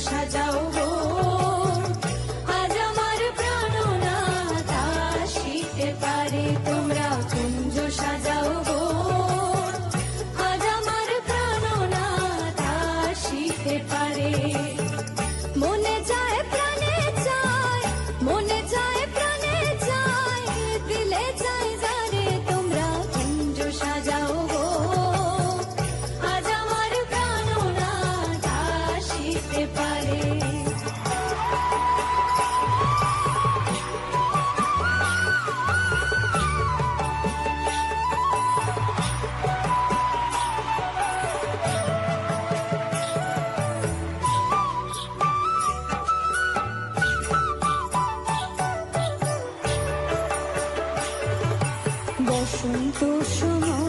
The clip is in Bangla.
সাজাও গো, আজ আমার প্রাণনাথ আসিতে পারে। তোমরা কুঞ্জ সাজাও গো, আজ আমার প্রাণনাথ আসিতে পারে। মনে চায় প্রাণে চায়, মনে চায় প্রাণে চায়, দিলে চায় যারে। তোমরা কুঞ্জ সাজাও গো, আজ আমার প্রাণনাথ আসিতে পারে। বসন্ত সময়